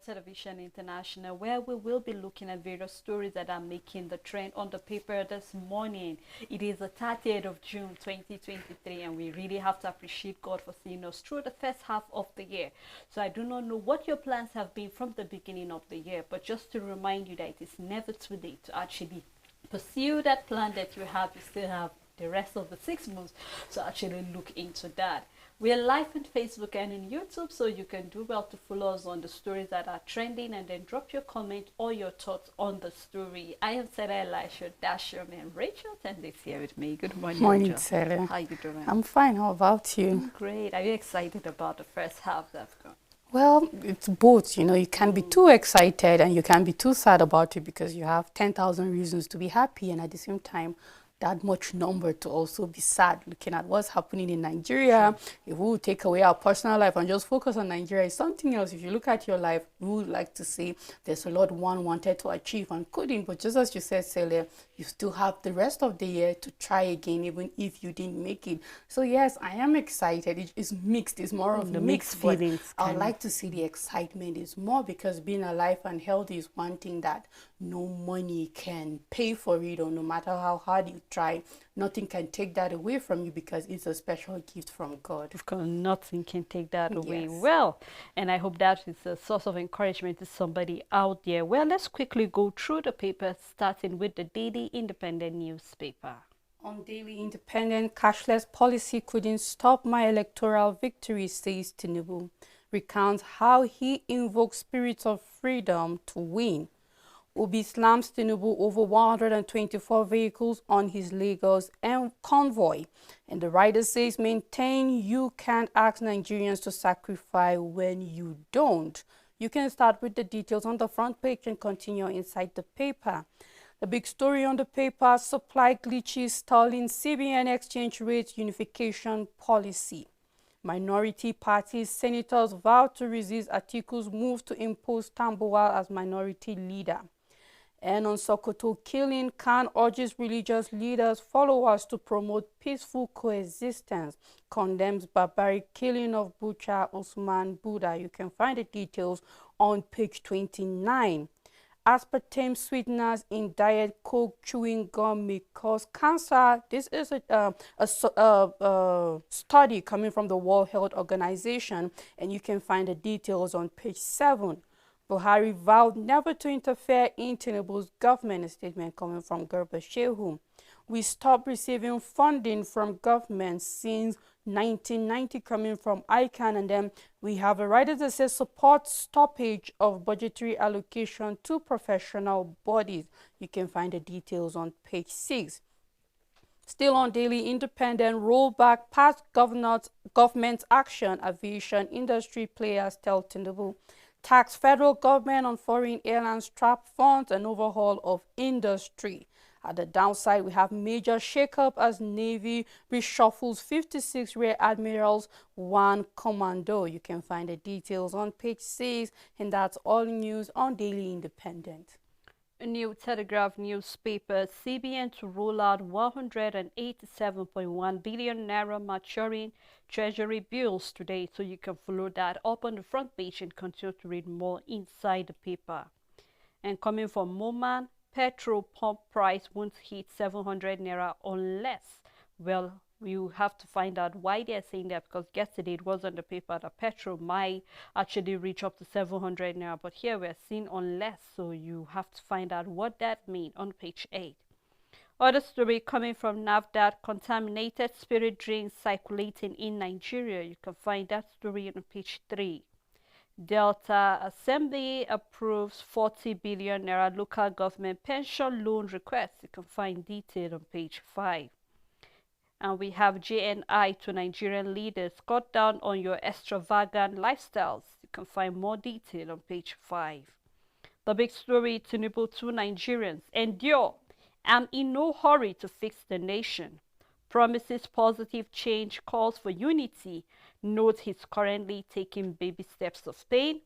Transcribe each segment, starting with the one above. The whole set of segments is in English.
Television International, where we will be looking at various stories that are making the trend on the paper this morning. It is the 30th of June 2023, and we really have to appreciate God for seeing us through the first half of the year. So I do not know what your plans have been from the beginning of the year, but just to remind you that it is never too late to actually pursue that plan that you have. You still have the rest of the 6 months, so actually look into that. We are live on Facebook and on YouTube, so you can do well to follow us on the stories that are trending and then drop your comment or your thoughts on the story. I am Sarah Elisha, Dasher, and Rachel, and is here with me. Good morning, Morning, Rachel. Sarah. How you doing? I'm fine. How about you? Great. Are you excited about the first half that's gone? Well, it's both. You can be too excited and you can be too sad about it because you have 10,000 reasons to be happy, and at the same time, that much number to also be sad looking at what's happening in Nigeria. If we would take away our personal life and just focus on Nigeria, it's something else. If you look at your life, we would like to say there's a lot one wanted to achieve and couldn't, but just as you said, Celia, you still have the rest of the year to try again, even if you didn't make it. So yes, I am excited. It is mixed. It's more of The mixed feelings. I would like to see the excitement is more, because being alive and healthy is one thing that no money can pay for it, or no matter how hard you try, nothing can take that away from you, because it's a special gift from God. Of course, nothing can take that away. Yes. Well, and I hope that is a source of encouragement to somebody out there. Well, let's quickly go through the papers, starting with the Daily Independent newspaper. On Daily Independent, cashless policy couldn't stop my electoral victory, says Tinubu. Recounts how he invoked spirits of freedom to win. Obi slams Tinubu over 124 vehicles on his Lagos convoy. And the writer says, maintain you can't ask Nigerians to sacrifice when you don't. You can start with the details on the front page and continue inside the paper. The big story on the paper, supply glitches stalling CBN exchange rates unification policy. Minority parties, senators vow to resist Atiku's move to impose Tambuwal as minority leader. And on Sokoto killing, Khan urges religious leaders, followers to promote peaceful coexistence, condemns barbaric killing of Butcher Usman Buddha. You can find the details on page 29. Aspartame sweeteners in Diet Coke chewing gum may cause cancer. This is a study coming from the World Health Organization, and you can find the details on page 7. Buhari vowed never to interfere in Tinubu's government, a statement coming from Garba Shehu. We stopped receiving funding from government since 1990, coming from ICANN. And then we have a writer that says support stoppage of budgetary allocation to professional bodies. You can find the details on page 6. Still on Daily Independent, rollback past government action, aviation industry players tell Tinubu. Tax federal government on foreign airlines trap funds and overhaul of industry. At the downside, we have major shakeup as Navy reshuffles 56 rear admirals, 1 commando. You can find the details on page 6, and that's all news on Daily Independent. A New Telegraph newspaper, CBN to roll out 187.1 billion naira maturing treasury bills today, so you can follow that up on the front page and continue to read more inside the paper. And coming from Moman, petrol pump price won't hit 700 naira unless, well, you have to find out why they're saying that, because yesterday it was on the paper that petrol might actually reach up to 700 naira, but here we're seeing unless, so you have to find out what that means on page 8. Other story coming from NAFDAC, contaminated spirit drinks circulating in Nigeria. You can find that story on page 3. Delta Assembly approves 40 billion naira local government pension loan request. You can find detail on page 5. And we have JNI to Nigerian leaders, cut down on your extravagant lifestyles. You can find more detail on page 5. The big story, Tinubu to Nigerians, endure. I'm in no hurry to fix the nation. Promises positive change, calls for unity. Notes he's currently taking baby steps of pain.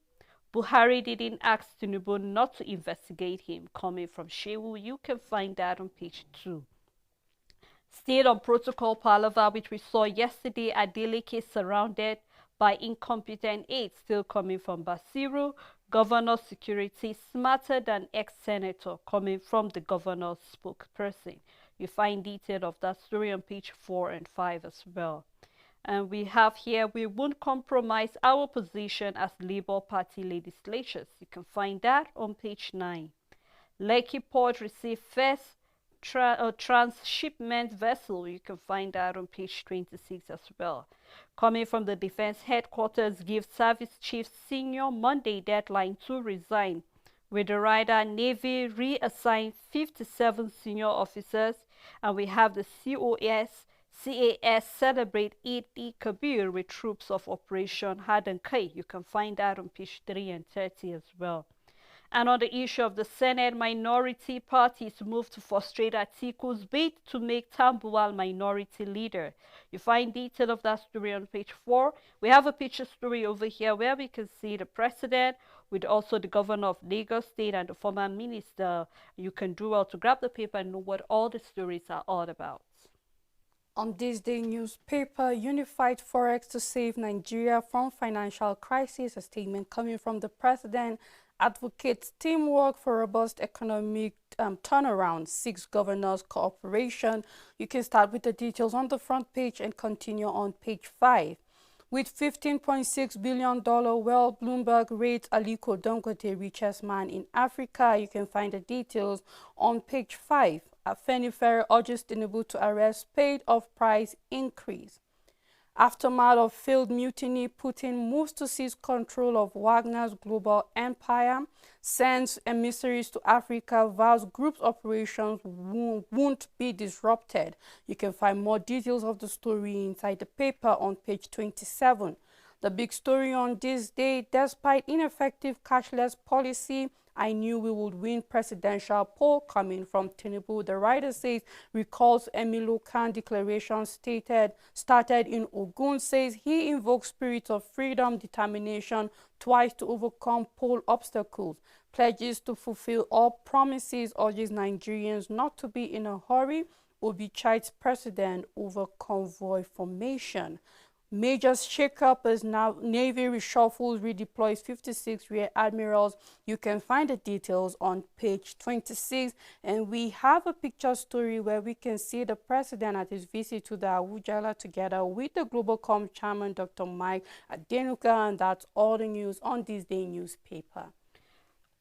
Buhari didn't ask Tinubu not to investigate him, coming from Shehu. You can find that on page 2. Still on protocol palaver, which we saw yesterday, Adeleke surrounded by incompetent aides, still coming from Basiru. Governor security smarter than ex-senator, coming from the governor's spokesperson. You find detail of that story on page 4 and 5 as well. And we have here, we won't compromise our position as Labour Party legislatures. You can find that on page 9. Lekki Port received first transshipment vessel. You can find that on page 26 as well. Coming from the defense headquarters, gives service chief senior Monday deadline to resign. With the rider, Navy reassigned 57 senior officers, and we have the CAS celebrate Eid Kabir with troops of Operation Harden Kai. You can find that on page 3 and 30 as well. And on the issue of the Senate, minority parties move to frustrate Atiku's bid to make Tambuwal minority leader. You find detail of that story on page 4. We have a picture story over here where we can see the president with also the governor of Lagos State and the former minister. You can do well to grab the paper and know what all the stories are all about. On this day newspaper, Unified Forex to save Nigeria from financial crisis, a statement coming from the president advocates teamwork for robust economic turnaround, 6 governors cooperation. You can start with the details on the front page and continue on page 5. With $15.6 billion, well, Bloomberg rates Aliko Dangote richest man in Africa. You can find the details on page 5. Afenifere urges Tinubu to arrest paid of price increase. Aftermath of failed mutiny, Putin moves to seize control of Wagner's global empire, sends emissaries to Africa, vows group's operations won't be disrupted. You can find more details of the story inside the paper on page 27. The big story on this day, despite ineffective cashless policy, I knew we would win presidential poll, coming from Tinubu. The writer says, recalls Emilio Khan declaration started in Ogun, says he invokes spirit of freedom, determination twice to overcome poll obstacles, pledges to fulfill all promises, urges Nigerians not to be in a hurry, Obi chides president over convoy formation. Major shakeup is now Navy reshuffles, redeploys 56 rear admirals. You can find the details on page 26. And we have a picture story where we can see the president at his visit to the Awujala together with the Globalcom chairman, Dr. Mike Adenuga. And that's all the news on this day newspaper.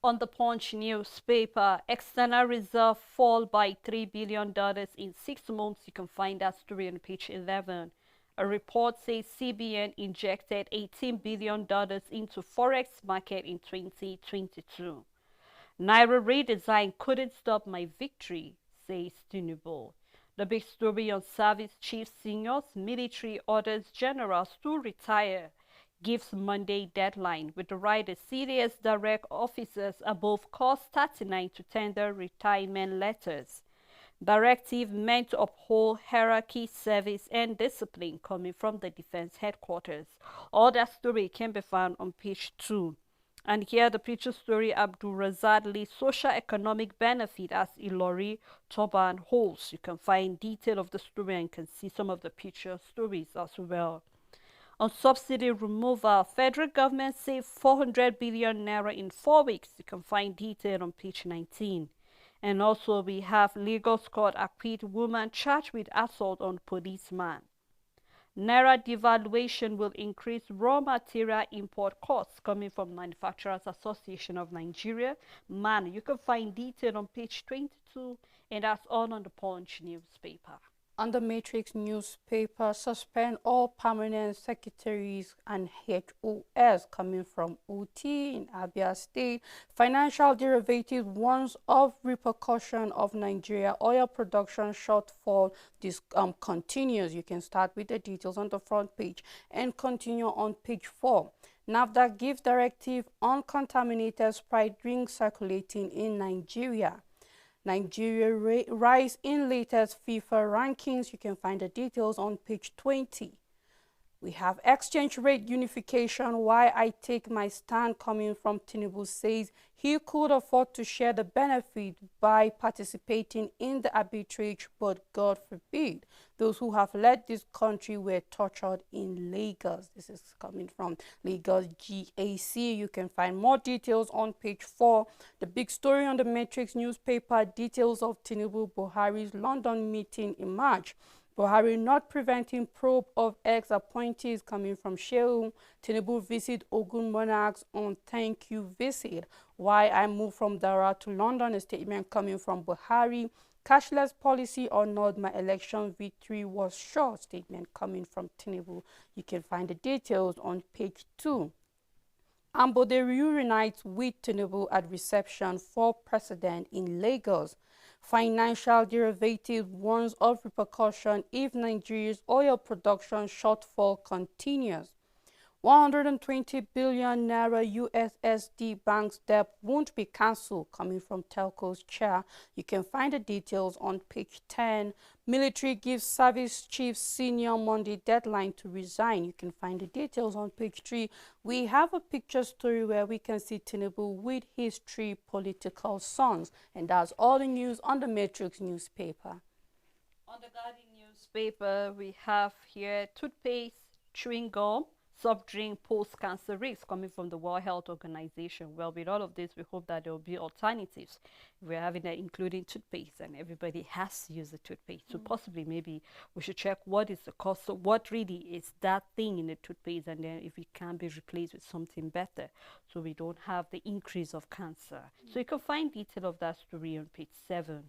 On the Punch newspaper, external reserve fall by $3 billion in 6 months. You can find that story on page 11. A report says CBN injected $18 billion into forex market in 2022. Naira redesign couldn't stop my victory, says Tinubu. The big story on service chief seniors, military orders generals to retire, gives Monday deadline, with the right of CDS direct officers above cost 39 to tender retirement letters. Directive meant to uphold hierarchy, service, and discipline, coming from the defense headquarters. All that story can be found on page 2. And here the picture story, Abdul Razak Lee's social economic benefit as Ilori Turban holds. You can find detail of the story and can see some of the picture stories as well. On subsidy removal, federal government saved 400 billion naira in 4 weeks. You can find detail on page 19. And also we have Lagos court acquit woman charged with assault on policeman. Naira devaluation will increase raw material import costs, coming from Manufacturers Association of Nigeria. Man, you can find detail on page 22, and that's all on the Punch newspaper. On the Matrix newspaper, suspend all permanent secretaries and HOS, coming from OT in Abia State. Financial derivatives warns of repercussion of Nigeria oil production shortfall. This continues. You can start with the details on the front page and continue on page 4. NAFDAC gives directive on contaminated Sprite drinks circulating in Nigeria. Nigeria rise in latest FIFA rankings. You can find the details on page 20. We have exchange rate unification. Why I take my stand, coming from Tinubu, says he could afford to share the benefit by participating in the arbitrage, but God forbid. Those who have led this country were tortured in Lagos. This is coming from Lagos GAC. You can find more details on page 4. The big story on the Matrix newspaper, details of Tinubu Buhari's London meeting in March. Buhari not preventing probe of ex-appointees, coming from Shehu. Tinubu visit Ogun monarchs on thank you visit. Why I moved from Dara to London, a statement coming from Buhari. Cashless policy or not, my election victory was sure, statement coming from Tinubu. You can find the details on page 2. Ambode reunites with Tinubu at reception for president in Lagos. Financial derivative warns of repercussion if Nigeria's oil production shortfall continues. 120 billion naira USSD bank's debt won't be cancelled, coming from Telco's chair. You can find the details on page 10. Military gives service chief senior Monday deadline to resign. You can find the details on page 3. We have a picture story where we can see Tinubu with his 3 political sons. And that's all the news on the Matrix newspaper. On the Guardian newspaper, we have here toothpaste, chewing gum, soft drink post-cancer risk, coming from the World Health Organization. Well, with all of this, we hope that there will be alternatives. We're having that, including toothpaste, and everybody has to use the toothpaste. So possibly maybe we should check what is the cost, so what really is that thing in the toothpaste, and then if it can be replaced with something better, so we don't have the increase of cancer. So you can find detail of that story on page 7.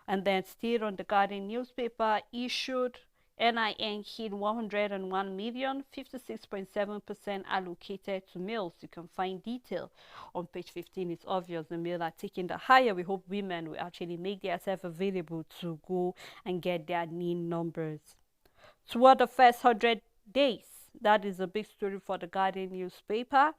And then still on the Guardian newspaper, issued NIN hit 101 million, 56.7% allocated to males. You can find detail on page 15. It's obvious the males are taking the higher. We hope women will actually make themselves available to go and get their NIN numbers. Toward the first 100 days, that is a big story for the Guardian newspaper.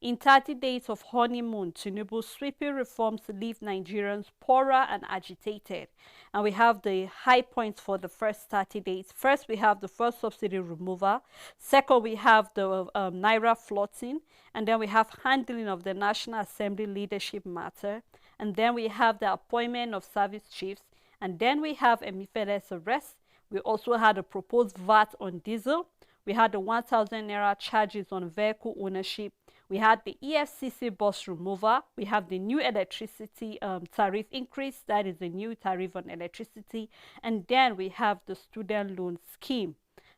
In 30 days of honeymoon, Tinubu's sweeping reforms leave Nigerians poorer and agitated. And we have the high points for the first 30 days. First, we have the first subsidy removal. Second, we have the Naira floating. And then we have handling of the National Assembly leadership matter. And then we have the appointment of service chiefs. And then we have Emifele's arrest. We also had a proposed VAT on diesel. We had the 1,000 naira charges on vehicle ownership. We had the EFCC bus removal. We have the new electricity tariff increase. That is the new tariff on electricity. And then we have the student loan scheme.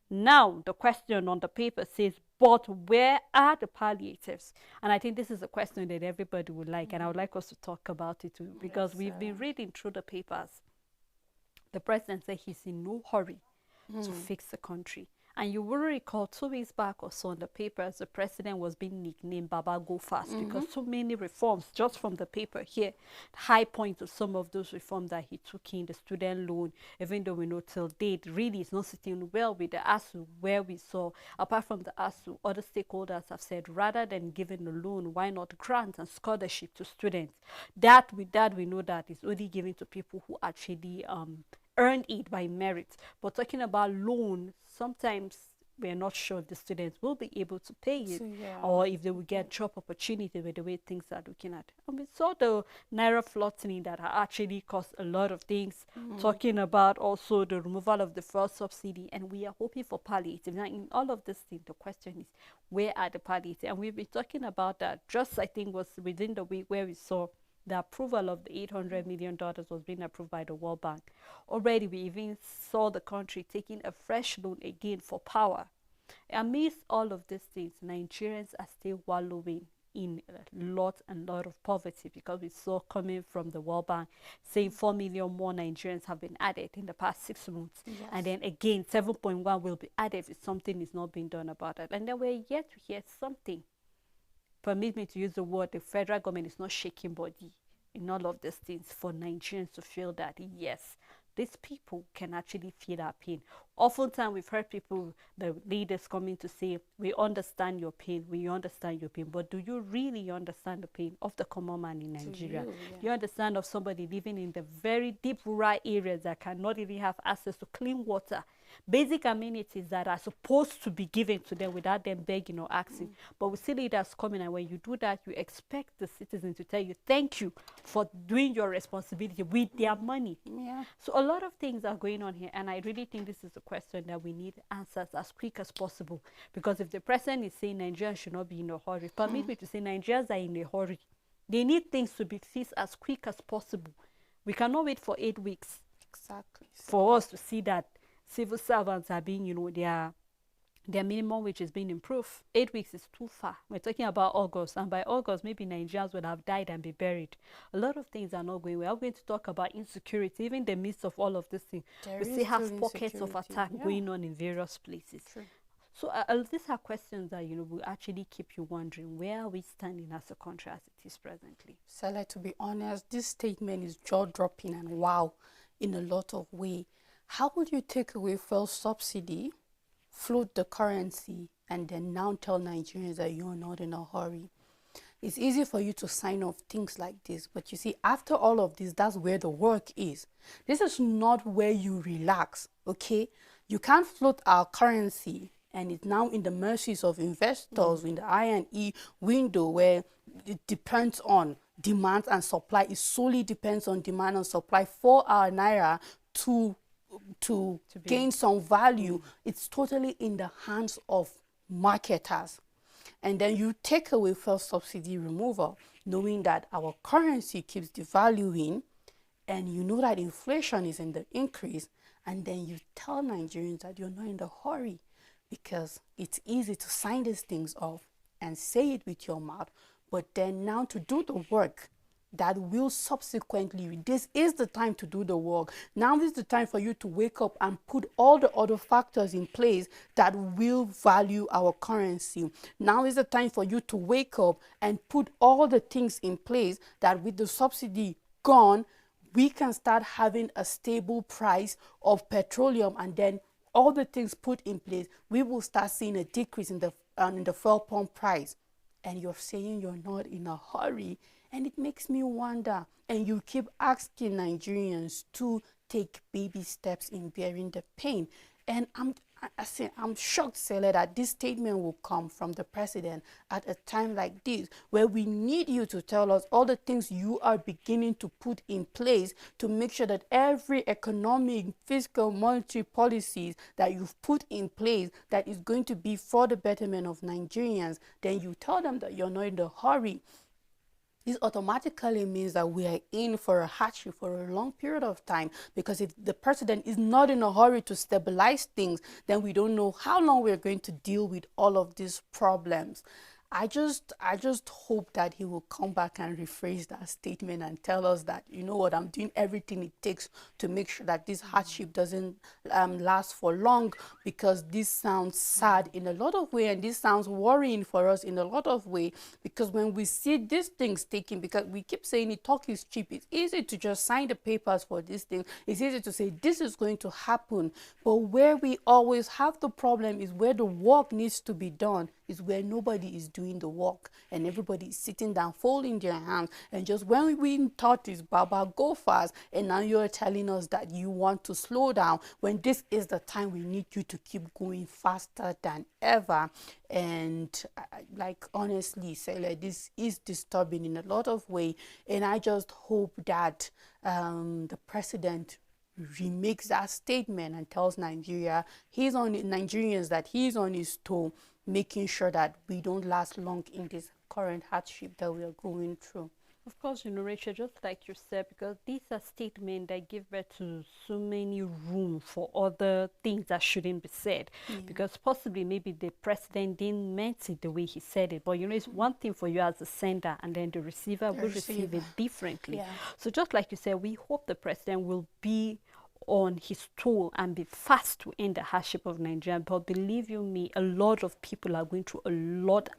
Now, the question on the paper says, but where are the palliatives? And I think this is a question that everybody would like. And I would like us to talk about it too, because we've been reading through the papers. The president said he's in no hurry to fix the country. And you will recall 2 weeks back or so in the papers, the president was being nicknamed Baba Go Fast because so many reforms, just from the paper here, high points of some of those reforms that he took in, the student loan, even though we know till date, really is not sitting well with the ASU, where we saw, apart from the ASU, other stakeholders have said, rather than giving a loan, why not grant and scholarship to students? With that, we know that it's only given to people who actually earned it by merit. But talking about loan, sometimes we're not sure if the students will be able to pay it, or if they will get job opportunity with the way things are looking at. And we saw the Naira floating that actually cost a lot of things, talking about also the removal of the first subsidy, and we are hoping for palliative. Now, in all of this thing, the question is, where are the palliative? And we've been talking about that just, I think, was within the week where we saw the approval of the $800 million was being approved by the World Bank. Already, we even saw the country taking a fresh loan again for power. Amidst all of these things, Nigerians are still wallowing in a lot of poverty, because we saw coming from the World Bank saying 4 million more Nigerians have been added in the past 6 months. And then again, 7.1 will be added if something is not being done about it. And then we're yet to hear something. Permit me to use the word, the federal government is not shaking body in all of these things for Nigerians to feel that, yes, these people can actually feel our pain. Oftentimes, we've heard people, the leaders coming to say, we understand your pain, but do you really understand the pain of the common man in Nigeria? Do you understand of somebody living in the very deep rural areas that cannot even have access to clean water? basic amenities that are supposed to be given to them without them begging or asking. But we see leaders coming, and when you do that, you expect the citizens to tell you thank you for doing your responsibility with their money. Yeah. So a lot of things are going on here, and I really think this is a question that we need answers as quick as possible. Because if the president is saying Nigerians should not be in a hurry, permit me to say Nigerians are in a hurry. They need things to be fixed as quick as possible. We cannot wait for 8 weeks Exactly. for us to see that civil servants are being, their minimum wage is being improved. 8 weeks is too far. We're talking about August, and by August, maybe Nigerians would have died and be buried. A lot of things are not going well. We're going to talk about insecurity, even in the midst of all of this thing. We still have pockets of attack going on in various places. True. So these are questions that will actually keep you wondering, where are we standing as a country as it is presently? Sele, to be honest, this statement is jaw-dropping and wow in a lot of ways. How would you take away fuel subsidy, float the currency, and then now tell Nigerians that you're not in a hurry? It's easy for you to sign off things like this, but you see, after all of this, that's where the work is. This is not where you relax, okay? You can't float our currency, and it's now in the mercies of investors in the I&E window, where it depends on demand and supply. It solely depends on demand and supply for our naira to gain some value. It's totally in the hands of marketers. And then you take away first subsidy removal, knowing that our currency keeps devaluing, and you know that inflation is in the increase, and then you tell Nigerians that you're not in a hurry, because it's easy to sign these things off and say it with your mouth, but then now to do the work that will subsequently, this is the time to do the work. Now is the time for you to wake up and put all the other factors in place that will value our currency. Now is the time for you to wake up and put all the things in place that with the subsidy gone, we can start having a stable price of petroleum, and then all the things put in place, we will start seeing a decrease in the fuel pump price. And you're saying you're not in a hurry. And it makes me wonder, and you keep asking Nigerians to take baby steps in bearing the pain. And I'm shocked, Sele, that this statement will come from the president at a time like this, where we need you to tell us all the things you are beginning to put in place to make sure that every economic, fiscal, monetary policies that you've put in place that is going to be for the betterment of Nigerians. Then you tell them that you're not in a hurry. This automatically means that we are in for a hardship for a long period of time, because if the president is not in a hurry to stabilize things, then we don't know how long we're going to deal with all of these problems. I just hope that he will come back and rephrase that statement and tell us that, you know what, I'm doing everything it takes to make sure that this hardship doesn't last for long, because this sounds sad in a lot of way, and this sounds worrying for us in a lot of way, because when we see these things taken, because we keep saying it, talk is cheap. It's easy to just sign the papers for these things. It's easy to say this is going to happen, but where we always have the problem is where the work needs to be done, is where nobody is doing the work, and everybody is sitting down folding their hands. And just when we thought is Baba, go fast, and now you're telling us that you want to slow down, when this is the time we need you to keep going faster than ever. And like, honestly, Sele, this is disturbing in a lot of way, and I just hope that the president remakes that statement and tells Nigerians that he's on his toe, making sure that we don't last long in this current hardship that we are going through. Of course, Rachel, just like you said, because these are statements that give birth to so many room for other things that shouldn't be said. Because possibly maybe the president didn't meant it the way he said it. But it's one thing for you as a sender, and then the receiver will receive it differently. So just like you said, we hope the president will be on his tool and be fast to end the hardship of Nigeria. But believe you me, a lot of people are going through a lot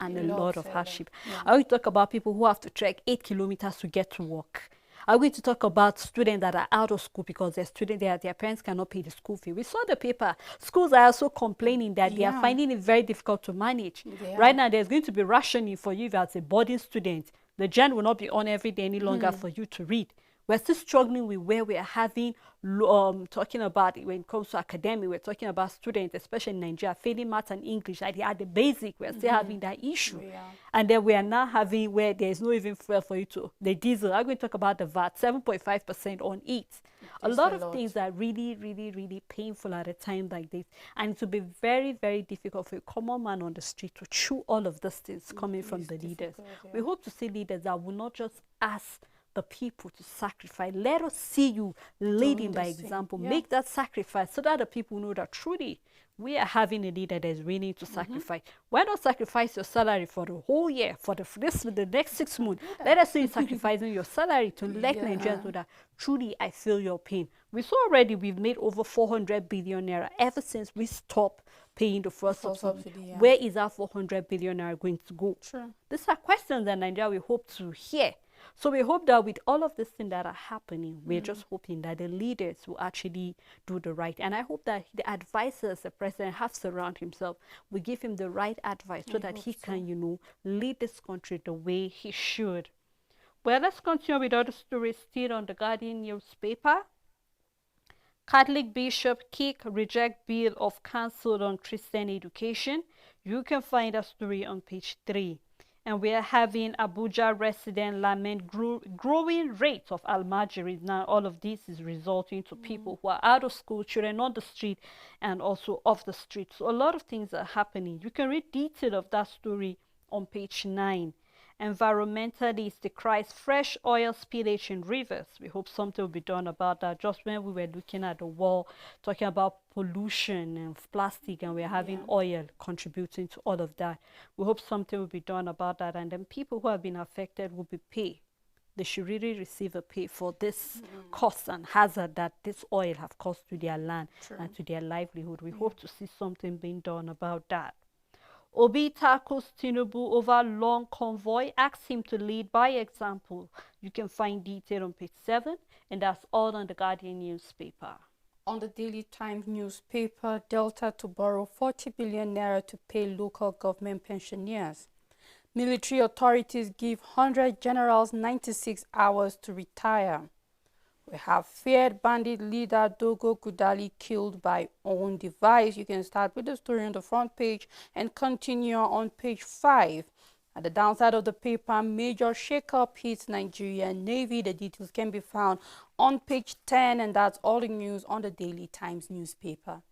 of hardship. I will talk about people who have to trek 8 kilometers to get to work. I'm going to talk about students that are out of school because their parents cannot pay the school fee. We saw the paper. Schools are also complaining that they are finding it very difficult to manage. Right now, there's going to be rationing for you as a boarding student. The gen will not be on every day any longer for you to read. We're still struggling with where we are having, talking about it when it comes to academic, we're talking about students, especially in Nigeria, failing math and English. Like they are the basic, we're still having that issue. Yeah. And then we are now having where there's no even fuel for you to, the diesel, I'm going to talk about the VAT, 7.5% on it. A lot of things are really, really, really painful at a time like this. And it will be very, very difficult for a common man on the street to chew all of these things coming from the leaders. We hope to see leaders that will not just ask the people to sacrifice. Let us see you leading by example. Make that sacrifice so that the people know that truly we are having a leader that is willing to sacrifice. Why not sacrifice your salary for the whole year, for the next 6 months? Let us see you sacrificing your salary to let Nigerians know that truly I feel your pain. We saw already we've made over 400 billion naira ever since we stopped paying the first subsidy. Where is our 400 billion naira going to go? These are questions that Nigeria we hope to hear. So we hope that with all of these things that are happening, we're just hoping that the leaders will actually do the right. And I hope that the advisors the president has surrounded himself will give him the right advice so that he can, lead this country the way he should. Well, let's continue with other stories still on the Guardian newspaper. Catholic Bishop Kick reject bill of cancelled on Christian education. You can find a story on page 3. And we are having Abuja resident lament growing rates of almajiris. Now, all of this is resulting to people who are out of school, children on the street, and also off the street. So a lot of things are happening. You can read detail of that story on page 9. Environmentalists decries fresh oil spillage in rivers. We hope something will be done about that. Just when we were looking at the wall, talking about pollution and plastic, and we're having oil contributing to all of that. We hope something will be done about that, and then people who have been affected will be paid. They should really receive a pay for this cost and hazard that this oil have caused to their land and to their livelihood. We hope to see something being done about that. Obi tackles Tinubu over long convoy, asks him to lead by example. You can find detail on page 7, and that's all on the Guardian newspaper. On the Daily Times newspaper, Delta to borrow 40 billion naira to pay local government pensioners. Military authorities give 100 generals 96 hours to retire. We have feared bandit leader Dogo Kudali killed by own device. You can start with the story on the front page and continue on page 5. At the downside of the paper, major shakeup hits Nigerian Navy. The details can be found on page 10, and that's all the news on the Daily Times newspaper.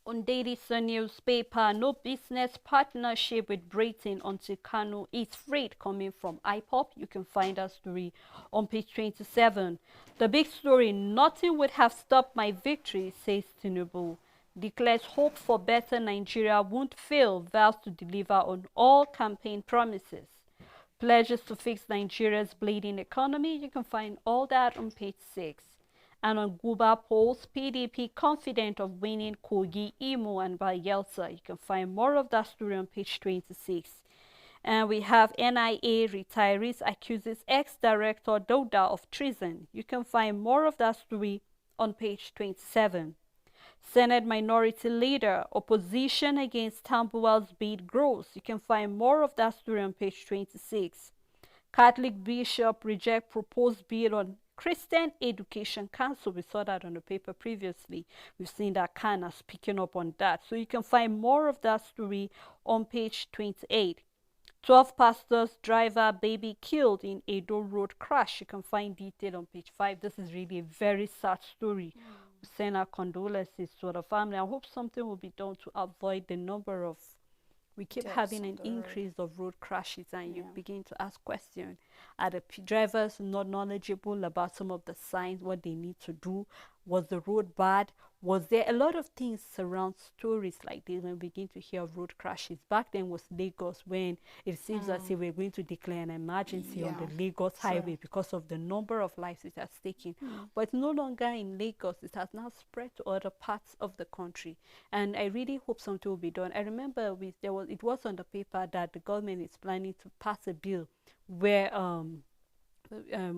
On Daily Sun newspaper, no business partnership with Britain until Kano is freed, coming from IPOP. You can find that story on page 27. The big story, nothing would have stopped my victory, says Tinubu. Declares hope for better Nigeria won't fail, vows to deliver on all campaign promises. Pledges to fix Nigeria's bleeding economy. You can find all that on page 6. And on Guba polls, PDP confident of winning Kogi, Imo, and Bayelsa. You can find more of that story on page 26. And we have NIA retirees accuses ex-director Douda of treason. You can find more of that story on page 27. Senate Minority Leader, opposition against Tambuwal's bid grows. You can find more of that story on page 26. Catholic Bishop reject proposed bill on Christian Education Council. We saw that on the paper previously. We've seen that Kana picking up on that. So you can find more of that story on page 28. 12 pastors, driver, baby killed in Edo Road crash. You can find detail on page 5. This is really a very sad story. We send our condolences to the family. I hope something will be done to avoid the number of, we keep having an increase of road crashes, and you begin to ask questions. Are the drivers not knowledgeable about some of the signs, what they need to do? Was the road bad? Was there a lot of things surround stories like this when we begin to hear of road crashes? Back then was Lagos, when it seems as if we're going to declare an emergency on the Lagos highway because of the number of lives it has taken. But it's no longer in Lagos. It has now spread to other parts of the country. And I really hope something will be done. I remember it was on the paper that the government is planning to pass a bill where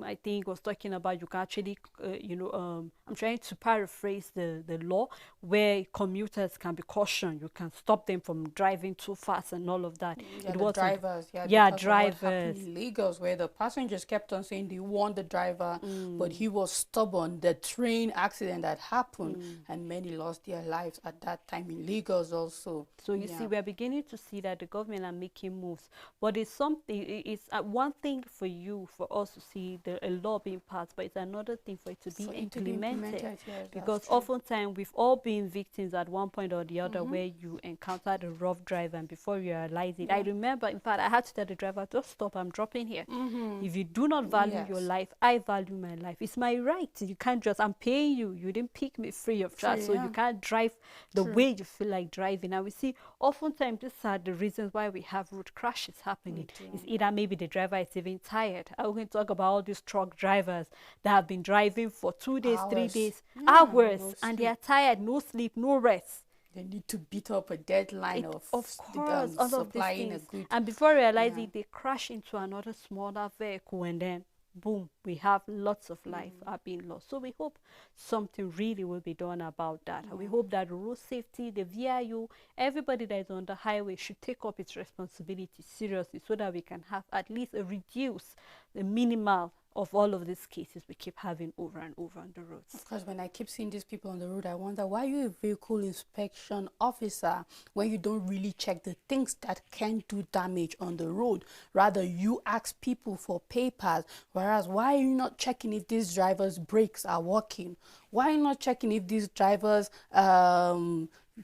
I think was talking about you can actually, I'm trying to paraphrase the law where commuters can be cautioned. You can stop them from driving too fast and all of that. Yeah, It the wasn't, drivers, yeah, yeah, because of what happened drivers. in Lagos, where the passengers kept on saying they want the driver, but Mm, he was stubborn. The train accident that happened, mm. and many lost their lives at that time in Lagos also. So you see, Yeah. we are beginning to see that the government are making moves, but it's something. It's one thing for you, for us to see a law being passed, but it's another thing for it to be For it to be implemented. implemented, yes, that's Because true. oftentimes we've all been victims at one point or the other, Mm-hmm. where you encountered a rough driver, and before you realize it, I Yeah. remember. In fact, I had to tell the driver, "Just stop. I'm dropping here. Mm-hmm. If you do not value your Yes. life, I value my life. It's my right. You can't just. I'm paying you. You didn't pick me free of charge, Free, so you yeah. can't drive the True. way you feel like driving." And we see oftentimes these are the reasons why we have road crashes happening. We do. It's either maybe the driver is even tired. I'm going to talk about all these truck drivers that have been driving for 2 days, three Hours. days, Yeah, hours, no and they sleep. are tired, no sleep, no rest. They need to beat up a deadline Of course, all of these supplying a things, good. and before Yeah. realizing, they crash into another smaller vehicle, and then boom, we have lots of life are being lost. So we hope something really will be done about that. We hope that road safety, the VIU, everybody that is on the highway should take up its responsibility seriously, so that we can have at least a reduce the minimal of all of these cases we keep having over and over on the roads. Of course, when I keep seeing these people on the road, I wonder why you a vehicle inspection officer when you don't really check the things that can do damage on the road. Rather, you ask people for papers. Whereas, why are you not checking if these drivers' brakes are working? Why are you not checking if these drivers'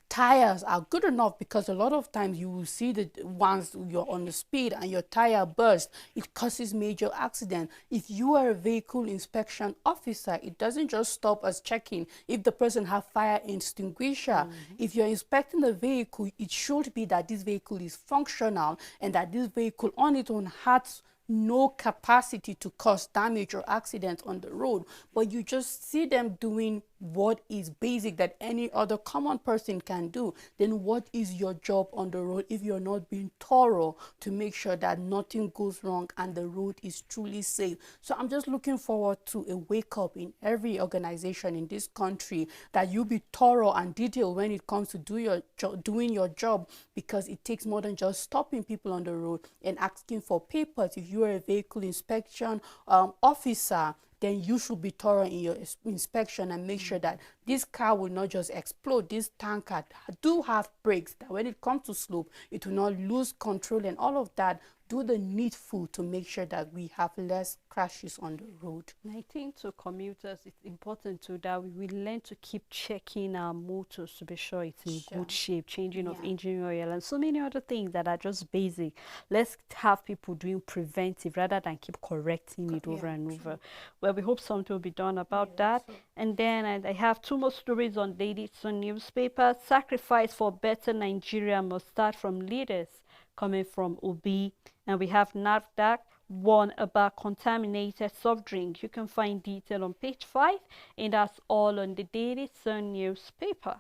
tires are good enough? Because a lot of times you will see that once you're on the speed and your tire bursts, it causes major accident. If you are a vehicle inspection officer, it doesn't just stop us checking if the person have fire extinguisher. If you're inspecting the vehicle, it should be that this vehicle is functional and that this vehicle on its own has no capacity to cause damage or accident on the road, but you just see them doing what is basic that any other common person can do. Then what is your job on the road if you're not being thorough to make sure that nothing goes wrong and the road is truly safe? So I'm just looking forward to a wake up in every organization in this country, that you be thorough and detailed when it comes to doing your job, because it takes more than just stopping people on the road and asking for papers. If you are a vehicle inspection officer, then you should be thorough in your inspection and make sure that this car will not just explode. This tanker do have brakes, that when it comes to slope, it will not lose control and all of that. Do the needful to make sure that we have less crashes on the road. And I think to commuters, it's important too that we will learn to keep checking our motors to be sure it's in good shape, changing of engine oil, and so many other things that are just basic. Let's have people doing preventive rather than keep correcting it over and over. Well, we hope something will be done about that. And then I have two more stories on Dailies newspaper. Sacrifice for better Nigeria must start from leaders, coming from Obi. And we have NAFDAC warn about contaminated soft drink. You can find detail on page 5, and that's all on the Daily Sun newspaper.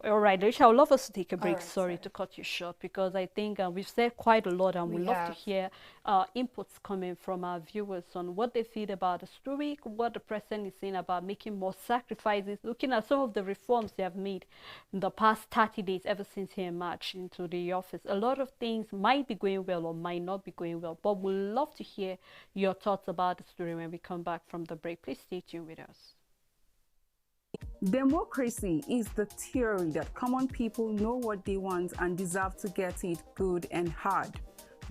All right, Alicia, I would love us to take a break. Sorry to cut you short, because I think we've said quite a lot, and we'd love to hear inputs coming from our viewers on what they feel about the story, what the president is saying about making more sacrifices, looking at some of the reforms they have made in the past 30 days ever since he emerged into the office. A lot of things might be going well or might not be going well, but we'd love to hear your thoughts about the story when we come back from the break. Please stay tuned with us. Democracy is the theory that common people know what they want and deserve to get it good and hard.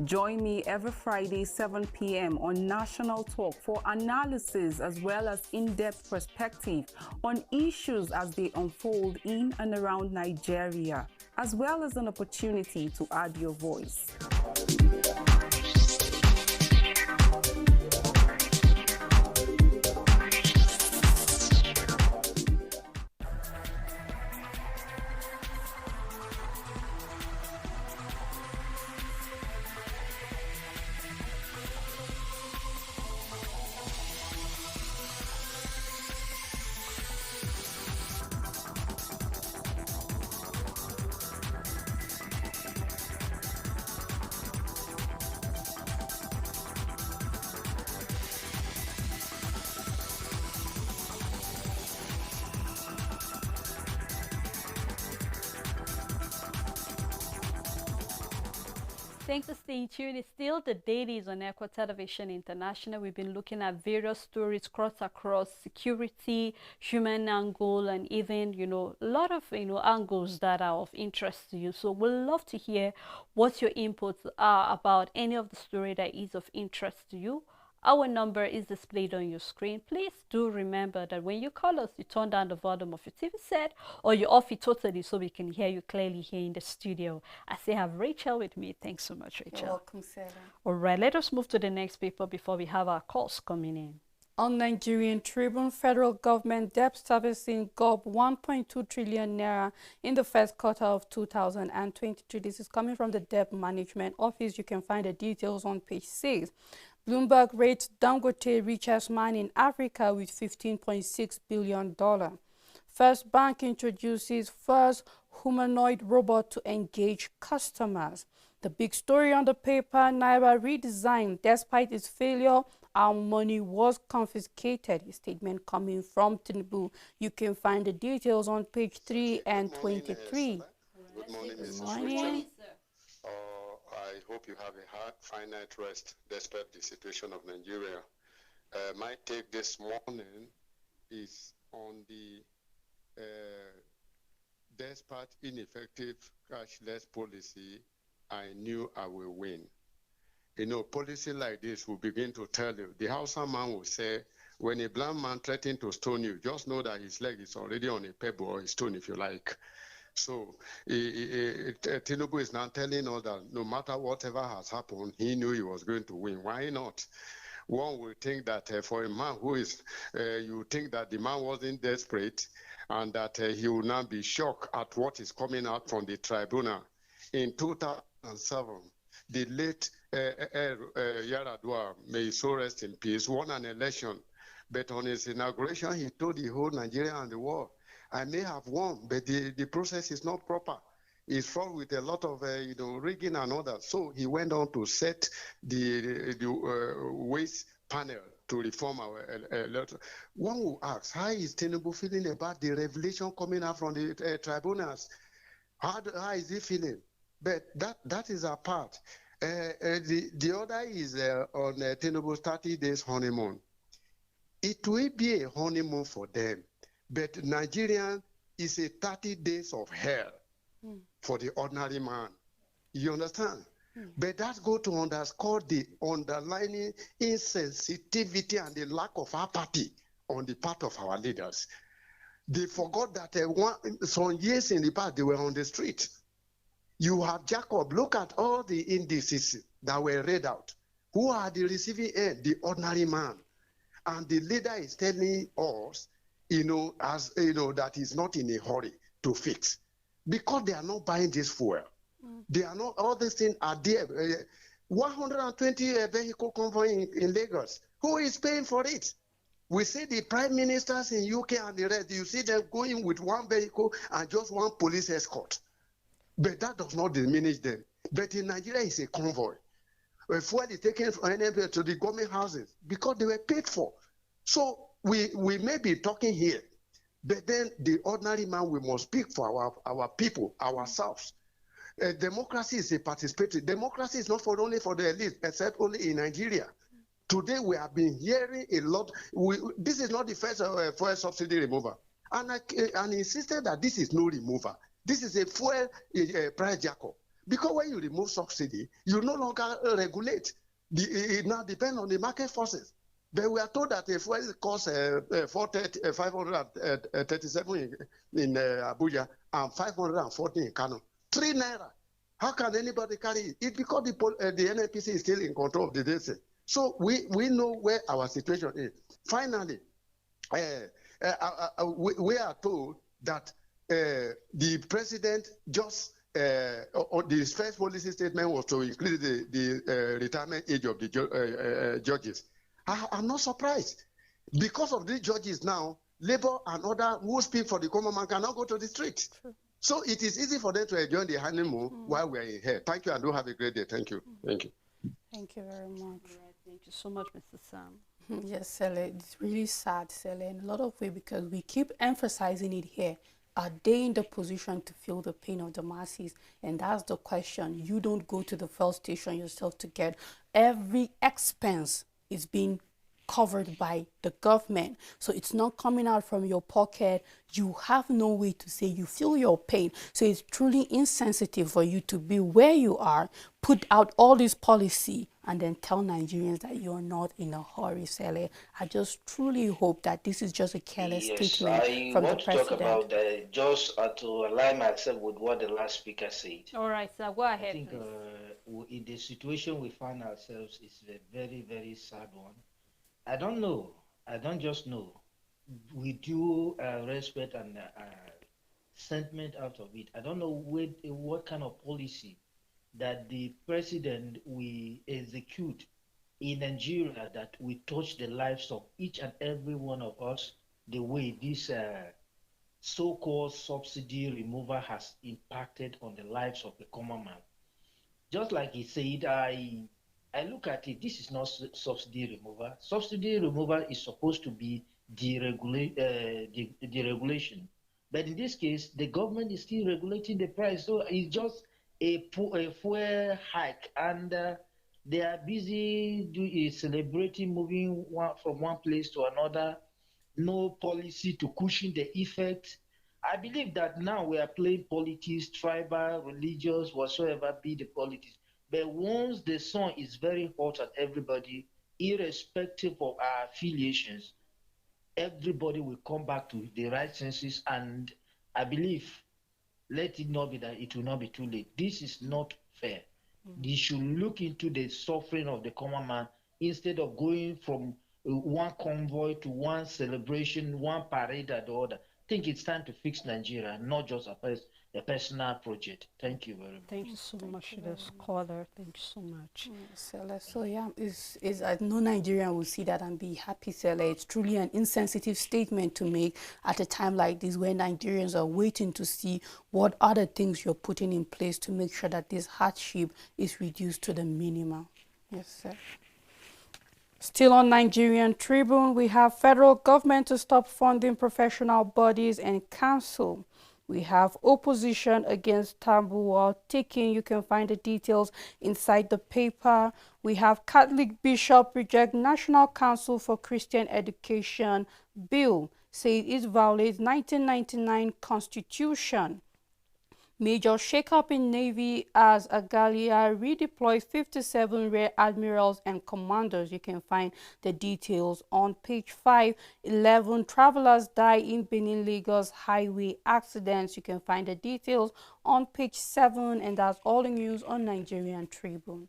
Join me every Friday, 7 p.m. on National Talk for analysis as well as in-depth perspective on issues as they unfold in and around Nigeria, as well as an opportunity to add your voice. Thanks for staying tuned. It's still the Dailies on Echo Television International. We've been looking at various stories across security, human angle, and even, a lot of, angles that are of interest to you. So we'd love to hear what your inputs are about any of the story that is of interest to you. Our number is displayed on your screen. Please do remember that when you call us, you turn down the volume of your TV set or you off it totally so we can hear you clearly here in the studio. I say I have Rachel with me. Thanks so much, Rachel. You're welcome, Sarah. All right, let us move to the next paper before we have our calls coming in. On Nigerian Tribune, federal government debt servicing gulp 1.2 trillion naira in the first quarter of 2023. This is coming from the Debt Management Office. You can find the details on page 6. Bloomberg rates Dangote richest man in Africa with $15.6 billion. First Bank introduces first humanoid robot to engage customers. The big story on the paper, Naira redesigned. Despite its failure, our money was confiscated. A statement coming from Tinubu. You can find the details on page 3 and 23. Good morning, Mrs. morning. Rachel. I hope you have a finite rest despite the situation of Nigeria. My take this morning is on the despite ineffective cashless policy, I knew I will win. Policy like this will begin to tell you. The Hausa man will say, when a blind man threatens to stone you, just know that his leg is already on a pebble or a stone, if you like. So Tinubu is now telling us that no matter whatever has happened, he knew he was going to win. Why not? One would think that for a man who is, you think that the man wasn't desperate and that he will now be shocked at what is coming out from the tribunal. In 2007, the late Yaradua, may his soul rest in peace, won an election. But on his inauguration, he told the whole Nigeria and the world, I may have won, but the process is not proper. It's fraught with a lot of rigging and all that. So he went on to set the waste panel to reform our electoral. One will ask, how is Tinubu feeling about the revelation coming out from the tribunals? How is he feeling? But that is a part. The other is on Tinubu's 30 days honeymoon. It will be a honeymoon for them. But Nigerian is a 30 days of hell for the ordinary man. You understand? But that's going to underscore the underlying insensitivity and the lack of apathy on the part of our leaders. They forgot that some years in the past, they were on the street. You have Jacob, look at all the indices that were read out. Who are the receiving end? The ordinary man. And the leader is telling us, that he's not in a hurry to fix. Because they are not buying this fuel. They are not, all these things are there. 120 vehicle convoy in Lagos. Who is paying for it? We see the prime ministers in UK and the rest, you see them going with one vehicle and just one police escort. But that does not diminish them. But in Nigeria, it's a convoy. Fuel is taken from NMP to the government houses because they were paid for. So we may be talking here, but then the ordinary man, we must speak for our people, ourselves. Democracy is a participatory. Democracy is not only for the elite, except only in Nigeria. Today, we have been hearing a lot. This is not the first fuel subsidy removal. And I insisted that this is no removal. This is a fuel price jack-up. Because when you remove subsidy, you no longer regulate. It now depends on the market forces. But we are told that a fuel costs 537 in Abuja and 514 in Kano. 3 naira. How can anybody carry it? It's because the NNPC is still in control of the data. So we know where our situation is. Finally, we are told that the president just the first policy statement was to increase the retirement age of the judges. I'm not surprised. Because of these judges now, Labour and others who speak for the common man cannot go to the street. True. So it is easy for them to enjoy the honeymoon while we are in here. Thank you, and do have a great day. Thank you. Thank you. Thank you very much. Right, thank you so much, Mr. Sam. Yes, Sele, it's really sad, Sele, in a lot of ways because we keep emphasizing it here. are they in the position to feel the pain of the masses? And that's the question. You don't go to the fuel station yourself to get every expense is being covered by the government, so it's not coming out from your pocket. You have no way to say you feel your pain, so it's truly insensitive for you to be where you are, put out all this policy, and then tell Nigerians that you're not in a hurry, Sele. I just truly hope that this is just a careless Yes, statement I from the want to talk president. about just to align myself with what the last speaker said. All right, sir, go I ahead, think please. in the situation we find ourselves is a very, very sad one. I don't know. I don't just know. With due respect and sentiment out of it, I don't know what kind of policy that the president will execute in Nigeria that will touch the lives of each and every one of us the way this so-called subsidy removal has impacted on the lives of the common man. Just like he said, I look at it, this is not subsidy removal. Subsidy removal is supposed to be deregulation. But in this case, the government is still regulating the price. So it's just a fuel hike. And they are busy celebrating, moving from one place to another. No policy to cushion the effect. I believe that now we are playing politics, tribal, religious, whatsoever be the politics. But once the sun is very hot at everybody, irrespective of our affiliations, everybody will come back to the right senses. And I believe, let it not be that it will not be too late. This is not fair. They should look into the suffering of the common man instead of going from one convoy to one celebration, one parade at the other. I think it's time to fix Nigeria, not just a personal project. Thank you very much. Thank you so much, this caller. Thank you so much. So yeah, is no Nigerian will see that and be happy, Sele. It's truly an insensitive statement to make at a time like this where Nigerians are waiting to see what other things you're putting in place to make sure that this hardship is reduced to the minimum. Yes, sir. Still on Nigerian Tribune, we have federal government to stop funding professional bodies and council. We have opposition against Tambuwal taking. You can find the details inside the paper. We have Catholic bishop reject National Council for Christian Education bill, say it violates 1999 constitution. Major shakeup in Navy as Agalia redeploys 57 rear admirals and commanders. You can find the details on page 5. 11 travelers die in Benin-Lagos highway accidents. You can find the details on page 7, and that's all the news on Nigerian Tribune.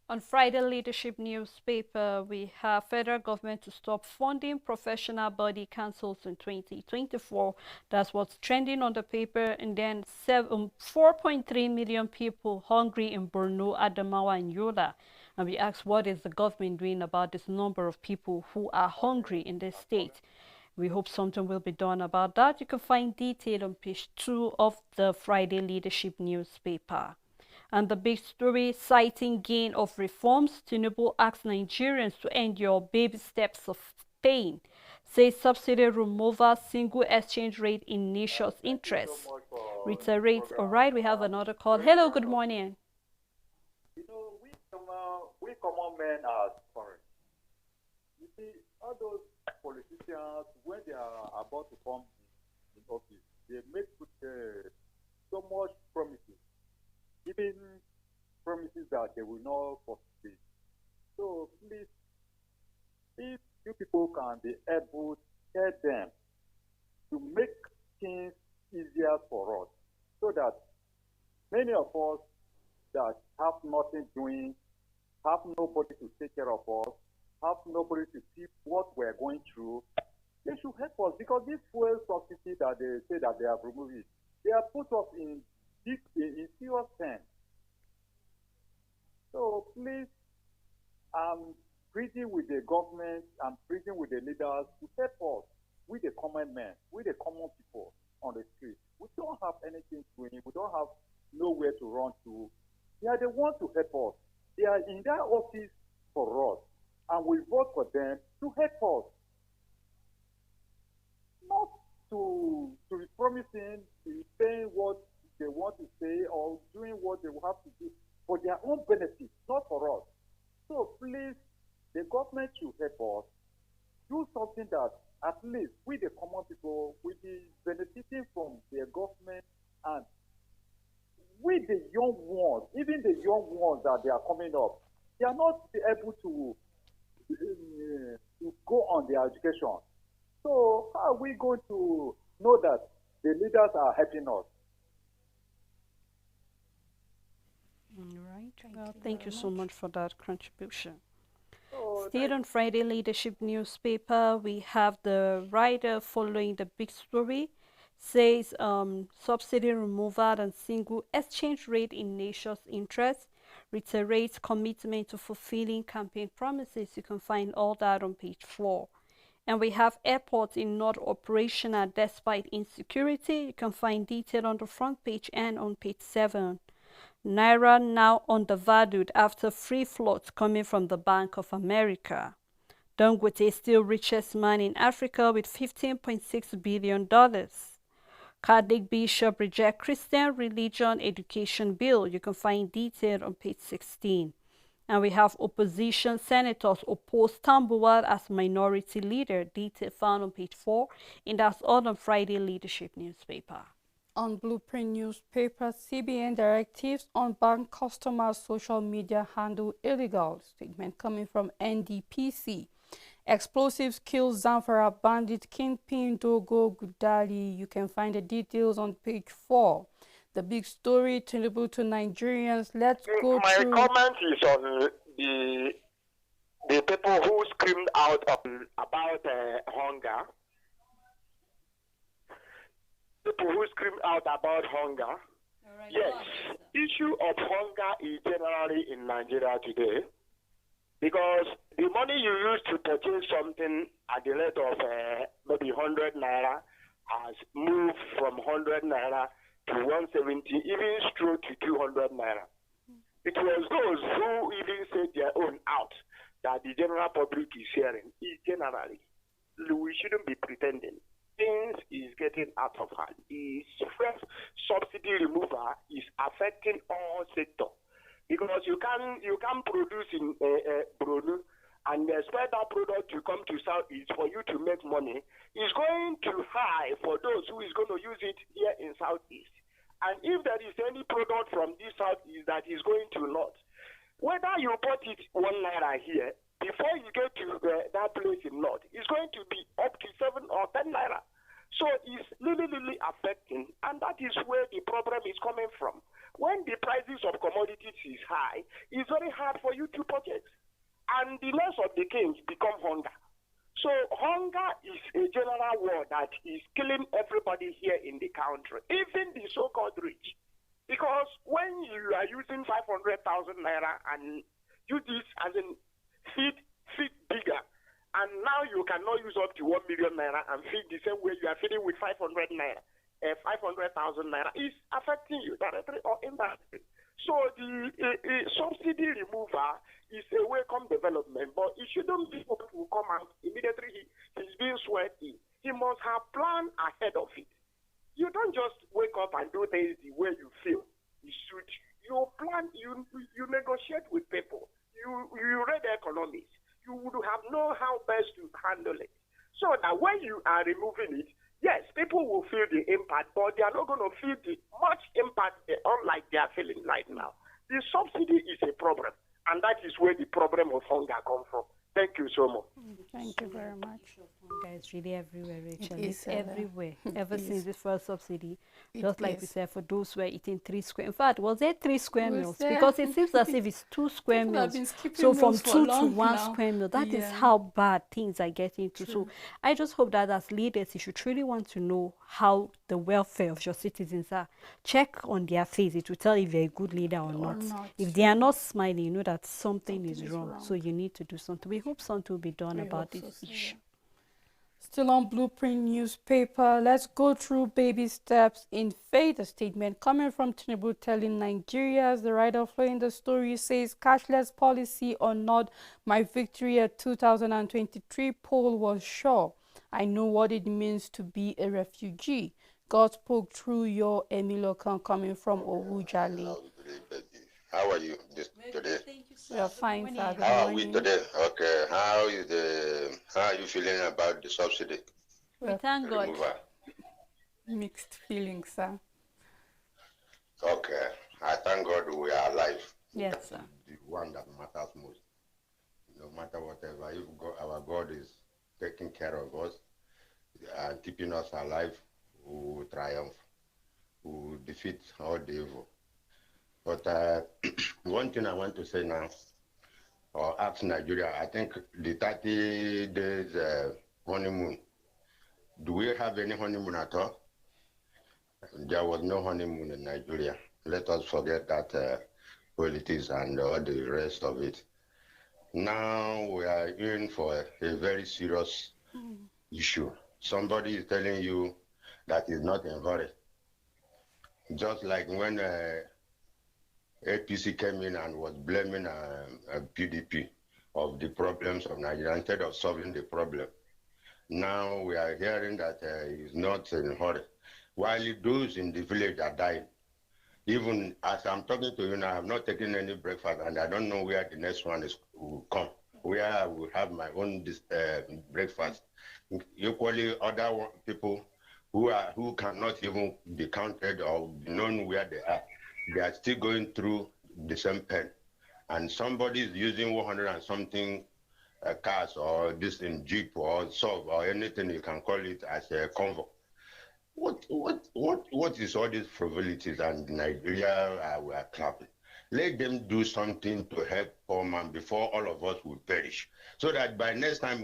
On Friday Leadership newspaper, we have federal government to stop funding professional body councils in 2024. That's what's trending on the paper. And then 4.3 million people hungry in Borno, Adamawa, and Yola. And we ask, what is the government doing about this number of people who are hungry in this state? We hope something will be done about that. You can find detail on page 2 of the Friday Leadership newspaper. And the big story, citing gain of reforms, Tinubu asks Nigerians to endure baby steps of pain. Says subsidy removal, single exchange rate in nation's interest. Reiterates, all right, we have another call. Hello, good morning. You know, we common men are sorry. You see, all those politicians, when they are about to come in office, they make so much promises. Even promises that they will not fulfill. So please, if you people can be able to tell them to make things easier for us, so that many of us that have nothing doing, have nobody to take care of us, have nobody to see what we're going through, they should help us, because this fuel subsidy that they say that they have removed it, they have put us in serious terms. So please, I'm pleading with the government, I'm pleading with the leaders to help us, with the common men, with the common people on the street. We don't have anything doing, we don't have nowhere to run to. They are the ones to help us. They are in their office for us, and we vote for them to help us. Not to be promising government should help us do something that at least we, the common people, will be benefiting from their government, and we, the young ones, even the young ones that they are coming up, they are not able to go on their education. So how are we going to know that the leaders are helping us? All right. Thank you so much for that contribution. Still on Friday Leadership newspaper, we have the writer following the big story says subsidy removal and single exchange rate in nation's interest, reiterates commitment to fulfilling campaign promises. You can find all that on page 4. And we have airports in not operational despite insecurity. You can find detail on the front page and on page 7. Naira now undervalued after free floats coming from the Bank of America. Dangote is still richest man in Africa with $15.6 billion. Catholic bishop reject Christian religion education bill. You can find detail on page 16. And we have opposition senators oppose Tambuwal as minority leader. Detail found on page 4. And that's all on Friday Leadership newspaper. On Blueprint newspaper, CBN directives on bank customers' social media handle illegal. Statement coming from NDPC. Explosives kill Zamfara bandit Kingpin Dogo Gudali. You can find the details on page 4. The big story, Tinubu to Nigerians. Let's go through. My comment is on the people who screamed out about hunger. People who scream out about hunger. Right, yes, issue of hunger is generally in Nigeria today because the money you use to purchase something at the rate of maybe 100 naira has moved from 100 naira to 170, even straight to 200 naira. It was those who even said their own out that the general public is hearing. Generally, we shouldn't be pretending. Things is getting out of hand. The first subsidy removal is affecting all sectors because you can produce in Brunei and expect that product to come to Southeast for you to make money. It's going too high for those who is going to use it here in Southeast. And if there is any product from this Southeast that is going to North, whether you bought it 1 naira here, before you get to that place in North, it's going to be up to 7 or 10 naira. So it's really affecting, and that is where the problem is coming from. When the prices of commodities is high, it's very hard for you to purchase. And the less of the kings become hunger. So hunger is a general war that is killing everybody here in the country, even the so-called rich. Because when you are using 500,000 naira and use this as in feed bigger, and now you cannot use up to 1 million naira and feed the same way you are feeding with 500 naira, 500,000 naira is affecting you directly or indirectly. So the subsidy removal is a welcome development, but it shouldn't be able to come out immediately he's being swept in. He must have planned ahead of it. You don't just wake up and do things the way you feel. You should. You plan. You negotiate with people. You read economics. You would have known how best to handle it. So that when you are removing it, yes, people will feel the impact, but they are not going to feel the much impact unlike they are feeling right now. The subsidy is a problem, and that is where the problem of hunger comes from. Thank you so much. Thank you very much. Hunger is really everywhere, Rachel. It's everywhere. Ever since the first subsidy, just like we said, for those who are eating 3 square. In fact, was there 3 square meals? Because it seems as if it's 2 square meals. So from 2 to 1 square meal, that is how bad things are getting to. So I just hope that as leaders, you should truly want to know how the welfare of your citizens are. Check on their face. It will tell if you're a good leader or not. If they are not smiling, you know that something is wrong. So you need to do something. We hope something will be done about this issue. Still on Blueprint newspaper, let's go through baby steps in faith. A statement coming from Tinubu telling Nigerians. The writer flowing the story says cashless policy or not, my victory at 2023 poll was sure. I know what it means to be a refugee. God spoke through your Emilokan coming from Ohujali. How are you today? Thank you We are fine, sir. Good How are we morning. today? Okay. How are you feeling about the subsidy? We thank God. Removal? Mixed feelings, sir. Okay. I thank God we are alive. Yes, sir. The one that matters most. No matter whatever, if God, our God is taking care of us and keeping us alive, we will triumph. We will defeat all the evil. But one thing I want to say now, or ask Nigeria, I think the 30 days honeymoon, do we have any honeymoon at all? There was no honeymoon in Nigeria. Let us forget that politics and all the rest of it. Now we are in for a very serious issue. Somebody is telling you that is not in hurry. Just like when APC came in and was blaming PDP of the problems of Nigeria instead of solving the problem. Now we are hearing that he's not in a hurry. While those in the village are dying. Even as I'm talking to you now, I have not taken any breakfast and I don't know where the next one will come, where I will have my own breakfast. Equally, other people who cannot even be counted or be known where they are still going through the same pain. And somebody is using 100 and something cars or this in Jeep or SUV or anything you can call it as a convoy. What is all these frivolities and Nigeria we are clapping? Let them do something to help poor man before all of us will perish. So that by next time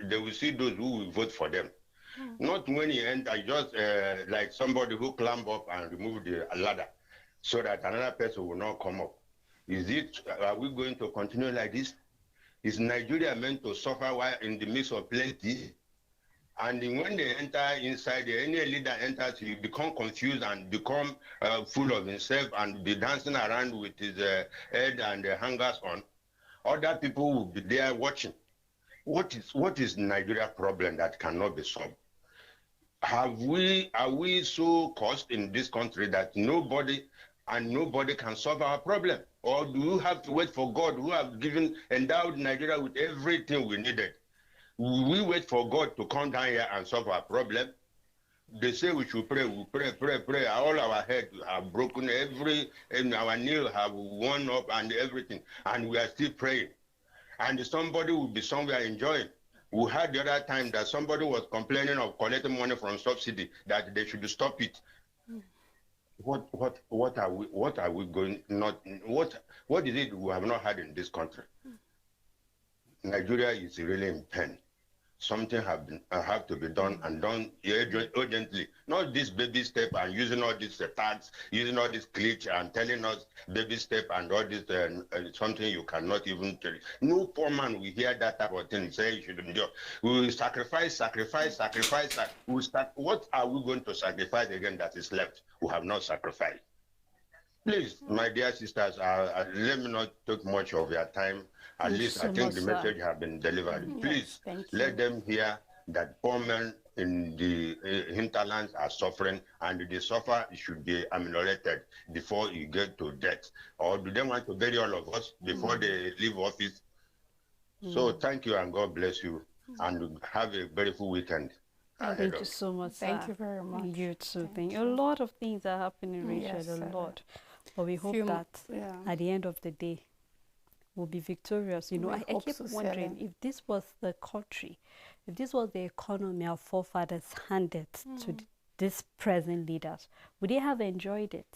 they will see those who will vote for them. Not when you enter, just like somebody who climb up and remove the ladder so that another person will not come up. Are we going to continue like this? Is Nigeria meant to suffer while in the midst of plenty? And when they enter inside, any leader enters, he become confused and become full of himself and be dancing around with his head and hangers on. Other people will be there watching. What is Nigeria problem that cannot be solved? Are we so cursed in this country that nobody can solve our problem? Or do you have to wait for God who have endowed Nigeria with everything we needed? We wait for God to come down here and solve our problem. They say we should pray. We pray. All our heads are broken. And our nails have worn up and everything. And we are still praying. And somebody will be somewhere enjoying. We heard the other time that somebody was complaining of collecting money from subsidy, that they should stop it. What are we going not? What is it we have not had in this country? Nigeria is really in pain. Something have to be done and done urgently. Not this baby step and using all these tags, using all this glitch and telling us baby step and all this something you cannot even tell. No poor man will hear that type of thing say you should endure. We will sacrifice. What are we going to sacrifice again that is left? We have not sacrificed. Please, my dear sisters, let me not take much of your time. At least I think the message has been delivered. Please, let them hear that poor men in the hinterlands are suffering, and the suffer should be ameliorated before you get to death. Or do they want to bury all of us before they leave office? So thank you and God bless you, and have a beautiful weekend. Thank you so much, sir. Thank you very much. You too. Thank you. A lot of things are happening, Rachel, a lot. But we hope that at the end of the day, we'll be victorious. You know, I keep wondering if this was the country, if this was the economy our forefathers handed to these present leaders, would they have enjoyed it?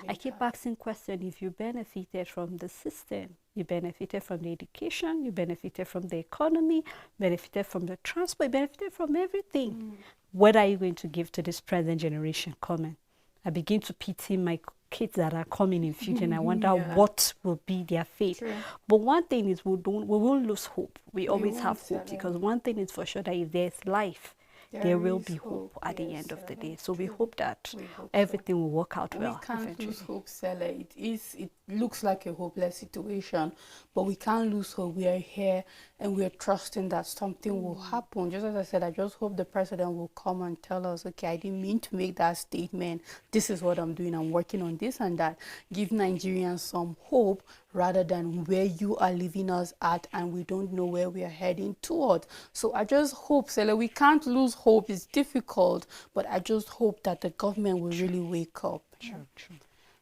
I keep asking questions. If you benefited from the system, you benefited from the education, you benefited from the economy, benefited from the transport, you benefited from everything. What are you going to give to this present generation coming? I begin to pity my kids that are coming in future, and I wonder what will be their fate. But one thing is we won't lose hope. We always have hope, because one thing is for sure, that if there's life, there will be hope at the end of the day. So we hope that everything will work out well. We can't lose hope, Stella. It looks like a hopeless situation, but we can't lose hope. We are here and we are trusting that something will happen. Just as I said, I just hope the president will come and tell us, okay, I didn't mean to make that statement. This is what I'm doing. I'm working on this and that. Give Nigerians some hope rather than where you are leaving us at, and we don't know where we are heading towards. So I just hope, Sele, we can't lose hope. It's difficult, but I just hope that the government will really wake up. True, true.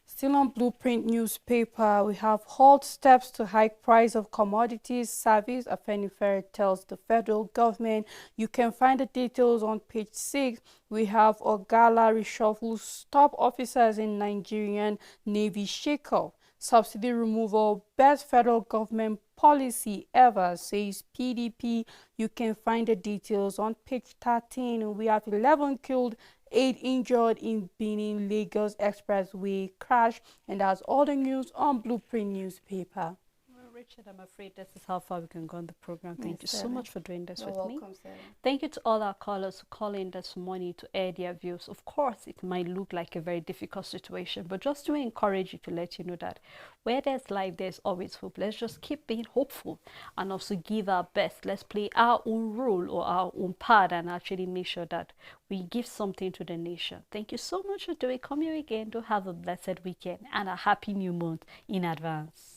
Still on Blueprint newspaper, we have halt steps to hike price of commodities. Service Afenifere tells the federal government. You can find the details on page 6. We have Ogala reshuffles top officers in Nigerian Navy shake-up. Subsidy removal, best federal government policy ever, says PDP. You can find the details on page 13. We have 11 killed, 8 injured in Benin Lagos Expressway crash, and that's all the news on Blueprint newspaper. Well, Richard, I'm afraid this is how far we can go on the program. Thank you so Sarah. much for doing this You're with welcome, me. Sarah. Thank you to all our callers who call in this morning to air their views. Of course, it might look like a very difficult situation, but just to encourage you, to let you know that where there's life, there's always hope. Let's just keep being hopeful and also give our best. Let's play our own role or our own part and actually make sure that we give something to the nation. Thank you so much for doing. Come here again. Do have a blessed weekend and a happy new month in advance.